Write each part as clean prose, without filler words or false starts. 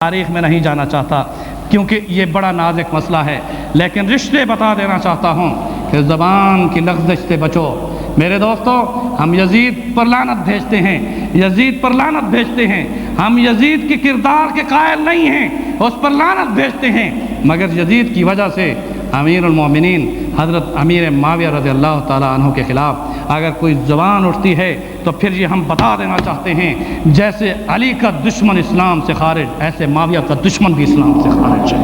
تاریخ میں نہیں جانا چاہتا کیونکہ یہ بڑا نازک مسئلہ ہے، لیکن رشتے بتا دینا چاہتا ہوں کہ زبان کی لغزش سے بچو میرے دوستو۔ ہم یزید پر لعنت بھیجتے ہیں، یزید پر لعنت بھیجتے ہیں، ہم یزید کے کردار کے قائل نہیں ہیں، اس پر لعنت بھیجتے ہیں، مگر یزید کی وجہ سے امیر المومنین حضرت امیر معاویہ رضی اللہ تعالیٰ عنہ کے خلاف اگر کوئی زبان اٹھتی ہے تو پھر یہ ہم بتا دینا چاہتے ہیں جیسے علی کا دشمن اسلام سے خارج، ایسے معاویہ کا دشمن بھی اسلام سے خارج ہے۔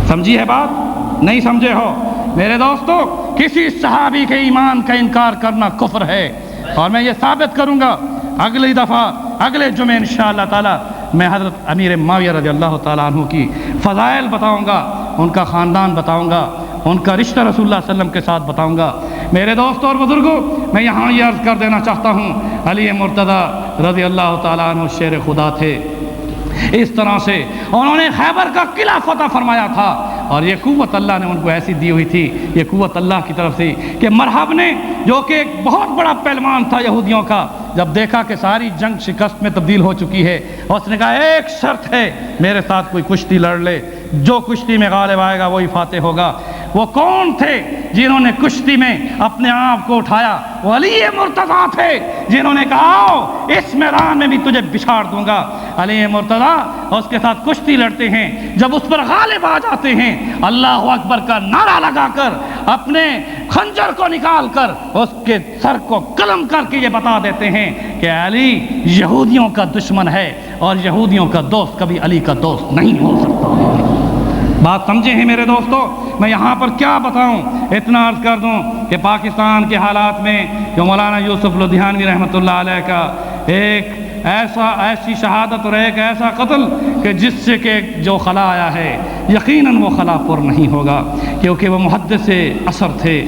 سمجھی ہے بات؟ نہیں سمجھے ہو میرے دوستو؟ کسی صحابی کے ایمان کا انکار کرنا کفر ہے، اور میں یہ ثابت کروں گا اگلی دفعہ اگلے جمعے انشاءاللہ تعالی میں حضرت امیر معاویہ رضی اللہ تعالیٰ عنہ کی فضائل بتاؤں گا، ان کا خاندان بتاؤں گا، ان کا رشتہ رسول اللہ صلی اللہ علیہ وسلم کے ساتھ بتاؤں گا۔ میرے دوستوں اور بزرگوں، میں یہاں یہ عرض کر دینا چاہتا ہوں، علی مرتضیٰ رضی اللہ تعالیٰ عنہ شیر خدا تھے، اس طرح سے انہوں نے خیبر کا قلعہ فتح فرمایا تھا، اور یہ قوت اللہ نے ان کو ایسی دی ہوئی تھی، یہ قوت اللہ کی طرف سے کہ مرحب نے، جو کہ ایک بہت بڑا پہلوان تھا یہودیوں کا، جب دیکھا کہ ساری جنگ شکست میں تبدیل ہو چکی ہے، اس نے کہا ایک شرط ہے، میرے ساتھ کوئی کشتی لڑ لے، جو کشتی میں غالب آئے گا وہی فاتح ہوگا۔ وہ کون تھے جنہوں نے کشتی میں اپنے آپ کو اٹھایا؟ وہ علی مرتضیٰ تھے، جنہوں نے کہا آؤ اس میدان میں بھی تجھے بچھاڑ دوں گا۔ علی مرتضیٰ اس کے ساتھ کشتی لڑتے ہیں، جب اس پر غالب آ جاتے ہیں، اللہ اکبر کا نعرہ لگا کر اپنے خنجر کو نکال کر اس کے سر کو قلم کر کے یہ بتا دیتے ہیں کہ علی یہودیوں کا دشمن ہے، اور یہودیوں کا دوست کبھی علی کا دوست نہیں ہو سکتا۔ بات سمجھے ہیں میرے دوستو؟ میں یہاں پر کیا بتاؤں، اتنا عرض کر دوں کہ پاکستان کے حالات میں جو مولانا یوسف لدھیانوی رحمۃ اللہ علیہ کا ایک ایسی شہادت اور ایک ایسا قتل کہ جس سے کہ جو خلا آیا ہے یقیناً وہ خلا پر نہیں ہوگا، کیونکہ وہ محدث اثر تھے،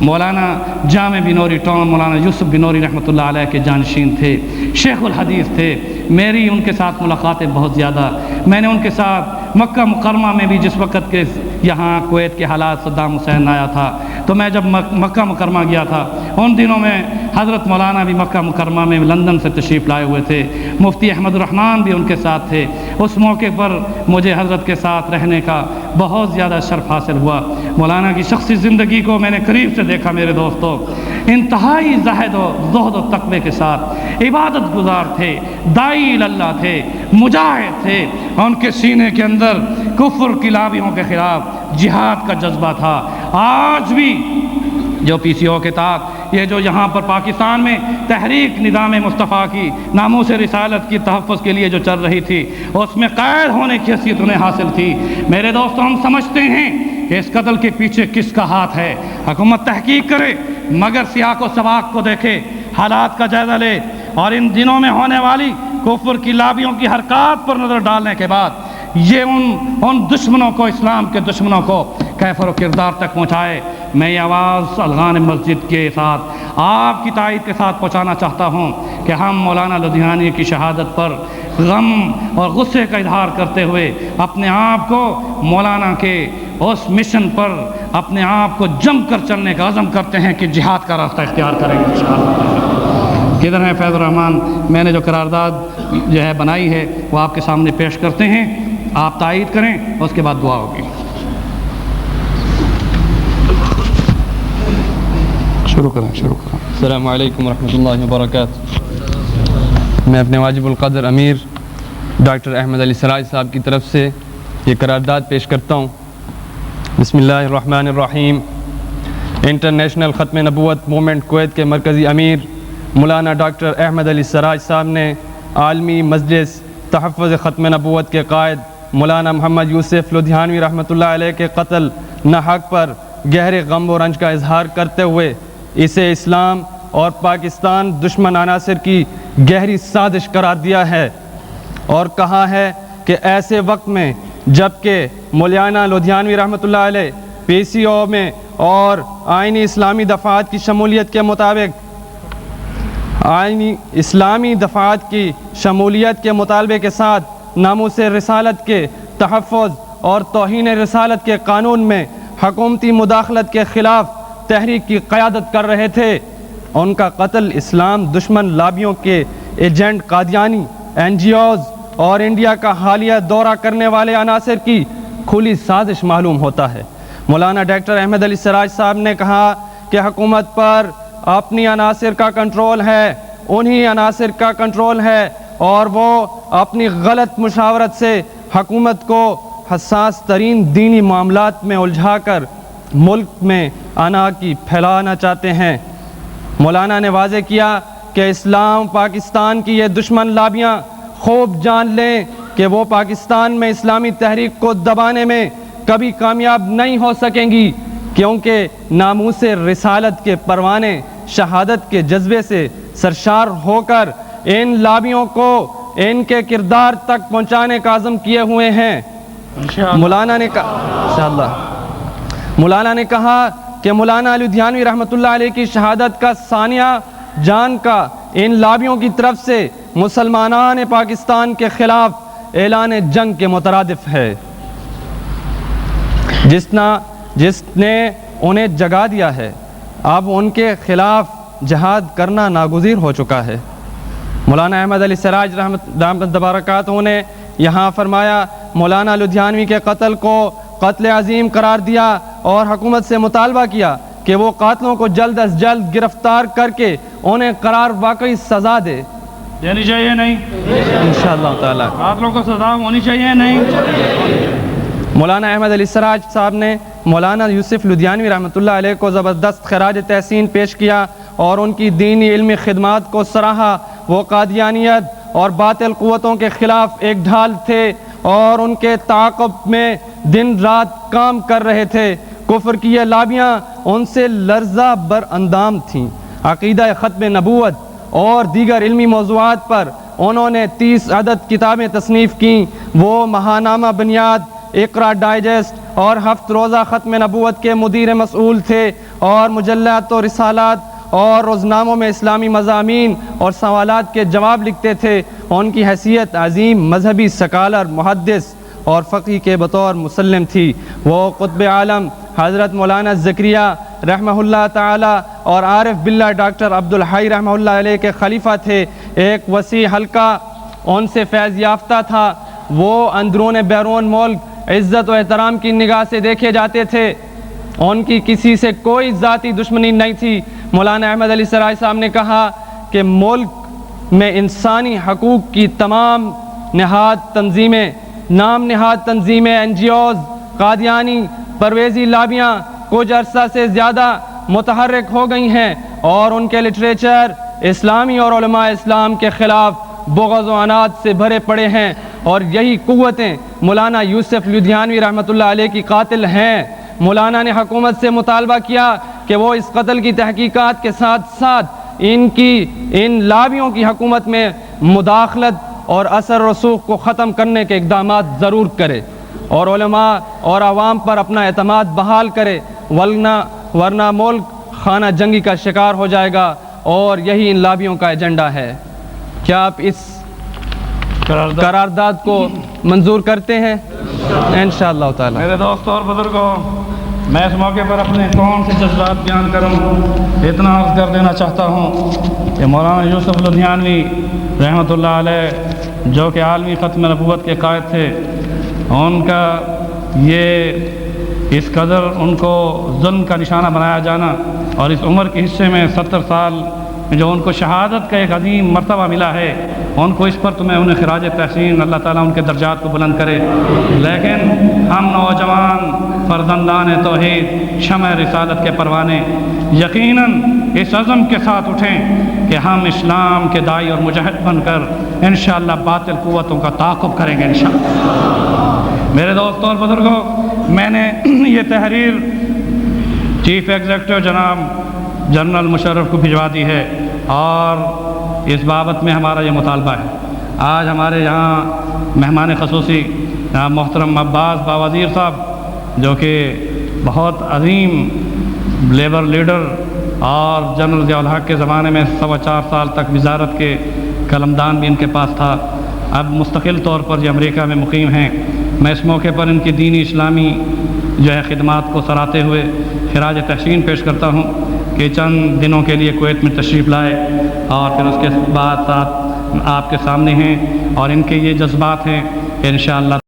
مولانا جامع بنوری ٹاؤن مولانا یوسف بنوری رحمۃ اللہ علیہ کے جانشین تھے، شیخ الحدیث تھے۔ میری ان کے ساتھ ملاقاتیں بہت زیادہ، میں نے ان کے ساتھ مکہ مکرمہ میں بھی، جس وقت کے یہاں کویت کے حالات صدام حسین آیا تھا، تو میں جب مکہ مکرمہ گیا تھا ان دنوں میں حضرت مولانا بھی مکہ مکرمہ میں لندن سے تشریف لائے ہوئے تھے، مفتی احمد الرحمن بھی ان کے ساتھ تھے۔ اس موقع پر مجھے حضرت کے ساتھ رہنے کا بہت زیادہ شرف حاصل ہوا۔ مولانا کی شخصی زندگی کو میں نے قریب سے دیکھا میرے دوستو، انتہائی زہد و تقوی کے ساتھ عبادت گزار تھے، داعی اللہ تھے، مجاہد تھے، ان کے سینے کے اندر کفر کی لابیوں کے خلاف جہاد کا جذبہ تھا۔ آج بھی جو پی سی او کے تحت یہ جو یہاں پر پاکستان میں تحریک نظام مصطفیٰ کی ناموس رسالت کی تحفظ کے لیے جو چل رہی تھی، اس میں قائد ہونے کی حیثیت انہیں حاصل تھی۔ میرے دوستو، ہم سمجھتے ہیں کہ اس قتل کے پیچھے کس کا ہاتھ ہے، حکومت تحقیق کرے، مگر سیاق و سباق کو دیکھے، حالات کا جائزہ لے، اور ان دنوں میں ہونے والی کفر کی لابیوں کی حرکات پر نظر ڈالنے کے بعد یہ ان دشمنوں کو، اسلام کے دشمنوں کو کیفر و کردار تک پہنچائے۔ میں یہ آواز الغان مسجد کے ساتھ آپ کی تائید کے ساتھ پہنچانا چاہتا ہوں کہ ہم مولانا لدھیانوی کی شہادت پر غم اور غصے کا اظہار کرتے ہوئے اپنے آپ کو مولانا کے اس مشن پر اپنے آپ کو جم کر چلنے کا عزم کرتے ہیں کہ جہاد کا راستہ اختیار کریں گے انشاءاللہ۔ کدھر ہے فیض الرحمان؟ میں نے جو قرارداد جو ہے بنائی ہے وہ آپ کے سامنے پیش کرتے ہیں، آپ تائید کریں، اس کے بعد دعا ہوگی۔ شروع کریں۔ السلام علیکم ورحمۃ اللہ وبرکاتہ۔ میں اپنے واجب القدر امیر ڈاکٹر احمد علی سراج صاحب کی طرف سے یہ قرارداد پیش کرتا ہوں۔ بسم اللہ الرحمن الرحیم۔ انٹرنیشنل ختم نبوت موومنٹ کویت کے مرکزی امیر مولانا ڈاکٹر احمد علی سراج صاحب نے عالمی مجلس تحفظ ختم نبوت کے قائد مولانا محمد یوسف لدھیانوی رحمۃ اللہ علیہ کے قتل ناحق پر گہرے غم و رنج کا اظہار کرتے ہوئے اسے اسلام اور پاکستان دشمن عناصر کی گہری سازش قرار دیا ہے، اور کہا ہے کہ ایسے وقت میں جب کہ مولانا لدھیانوی رحمۃ اللہ علیہ پی سی او میں اور آئینی اسلامی دفعات کی شمولیت کے مطابق آئینی اسلامی دفعات کی شمولیت کے مطالبے کے ساتھ ناموس رسالت کے تحفظ اور توہین رسالت کے قانون میں حکومتی مداخلت کے خلاف تحریک کی قیادت کر رہے تھے۔ ان کا قتل اسلام دشمن لابیوں کے ایجنٹ قادیانی، این جی اوز اور انڈیا کا حالیہ دورہ کرنے والے عناصر کی کھلی سازش معلوم ہوتا ہے۔ مولانا ڈاکٹر احمد علی سراج صاحب نے کہا کہ حکومت پر اپنی عناصر کا کنٹرول ہے، انہی عناصر کا کنٹرول ہے، اور وہ اپنی غلط مشاورت سے حکومت کو حساس ترین دینی معاملات میں الجھا کر ملک میں انا کی پھیلانا چاہتے ہیں۔ مولانا نے واضح کیا کہ اسلام پاکستان کی یہ دشمن لابیاں خوب جان لیں کہ وہ پاکستان میں اسلامی تحریک کو دبانے میں کبھی کامیاب نہیں ہو سکیں گی، کیونکہ ناموس رسالت کے پروانے شہادت کے جذبے سے سرشار ہو کر ان لابیوں کو ان کے کردار تک پہنچانے کا عزم کیے ہوئے ہیں۔ مولانا نے کہا کہ مولانا لدھیانوی رحمۃ اللہ علیہ کی شہادت کا ثانیہ جان کا ان لابیوں کی طرف سے مسلمانان پاکستان کے خلاف اعلان جنگ کے مترادف ہے، جس نے انہیں جگا دیا ہے۔ اب ان کے خلاف جہاد کرنا ناگزیر ہو چکا ہے۔ مولانا احمد علی سراج رحمۃ برکاتہ نے یہاں فرمایا، مولانا لدھیانوی کے قتل کو قتل عظیم قرار دیا اور حکومت سے مطالبہ کیا کہ وہ قاتلوں کو جلد از جلد گرفتار کر کے انہیں قرار واقعی سزا دے۔ دینی چاہیے نہیں؟ انشاءاللہ تعالی قاتلوں کو سزا ہونی چاہیے نہیں؟ مولانا احمد علی سراج صاحب نے مولانا یوسف لدھیانوی رحمۃ اللہ علیہ کو زبردست خراج تحسین پیش کیا اور ان کی دینی علمی خدمات کو سراہا۔ وہ قادیانیت اور باطل قوتوں کے خلاف ایک ڈھال تھے اور ان کے تعاقب میں دن رات کام کر رہے تھے۔ کفر کی یہ لابیاں ان سے لرزہ بر اندام تھیں۔ عقیدہ ختم نبوت اور دیگر علمی موضوعات پر انہوں نے 30 عدد کتابیں تصنیف کیں۔ وہ ماہنامہ بنیاد، اقرا ڈائجسٹ اور 7 روزہ ختم نبوت کے مدیر مسئول تھے، اور مجلات و رسالات اور روزناموں میں اسلامی مضامین اور سوالات کے جواب لکھتے تھے۔ ان کی حیثیت عظیم مذہبی سکالر، محدث اور فقی کے بطور مسلم تھی۔ وہ قطب عالم حضرت مولانا زکریا رحمہ اللہ تعالی اور عارف باللہ ڈاکٹر عبدالحی رحمہ اللہ علیہ کے خلیفہ تھے۔ ایک وسیع حلقہ ان سے فیض یافتہ تھا۔ وہ اندرون بیرون ملک عزت و احترام کی نگاہ سے دیکھے جاتے تھے۔ ان کی کسی سے کوئی ذاتی دشمنی نہیں تھی۔ مولانا احمد علی سراج صاحب نے کہا کہ ملک میں انسانی حقوق کی تمام نام نہاد تنظیمیں، NGOs، قادیانی پرویزی لابیاں کچھ عرصہ سے زیادہ متحرک ہو گئی ہیں، اور ان کے لٹریچر اسلامی اور علماء اسلام کے خلاف بغض و عناد سے بھرے پڑے ہیں، اور یہی قوتیں مولانا یوسف لدھیانوی رحمۃ اللہ علیہ کی قاتل ہیں۔ مولانا نے حکومت سے مطالبہ کیا کہ وہ اس قتل کی تحقیقات کے ساتھ ساتھ ان لابیوں کی حکومت میں مداخلت اور اثر رسوخ کو ختم کرنے کے اقدامات ضرور کرے، اور علماء اور عوام پر اپنا اعتماد بحال کرے، ورنہ ملک خانہ جنگی کا شکار ہو جائے گا، اور یہی ان لابیوں کا ایجنڈا ہے۔ کیا آپ اس قرارداد کو منظور کرتے ہیں؟ انشاءاللہ تعالی۔ میرے دوستوں اور بزرگوں، میں اس موقع پر اپنے کون سے جذبات بیان کروں، اتنا عرض کر دینا چاہتا ہوں کہ مولانا یوسف لدھیانوی رحمۃ اللہ علیہ جو کہ عالمی ختم نبوت کے قائد تھے، ان کا اس قدر ان کو ظلم کا نشانہ بنایا جانا، اور اس عمر کے حصے میں 70 سال میں جو ان کو شہادت کا ایک عظیم مرتبہ ملا ہے، ان کو اس پر انہیں خراج تحسین، اللہ تعالیٰ ان کے درجات کو بلند کرے۔ لیکن ہم نوجوان فرزندان توحید، شمع رسالت کے پروانے، یقیناً اس عزم کے ساتھ اٹھیں کہ ہم اسلام کے داعی اور مجاہد بن کر انشاءاللہ باطل قوتوں کا تعاقب کریں گے انشاءاللہ۔ میرے دوستوں اور بزرگوں، میں نے یہ تحریر چیف ایگزیکٹو جناب جنرل مشرف کو بھجوا دی ہے، اور اس بابت میں ہمارا یہ مطالبہ ہے۔ آج ہمارے یہاں مہمان خصوصی جناب محترم عباس باوزیر صاحب، جو کہ بہت عظیم لیبر لیڈر اور جنرل ضیاء الحق کے زمانے میں 4.25 سال تک وزارت کے قلمدان بھی ان کے پاس تھا، اب مستقل طور پر یہ امریکہ میں مقیم ہیں۔ میں اس موقع پر ان کی دینی اسلامی خدمات کو سراہتے ہوئے خراج تحسین پیش کرتا ہوں کہ چند دنوں کے لیے کویت میں تشریف لائے، اور پھر اس کے بعد آپ کے سامنے ہیں اور ان کے یہ جذبات ہیں کہ انشاءاللہ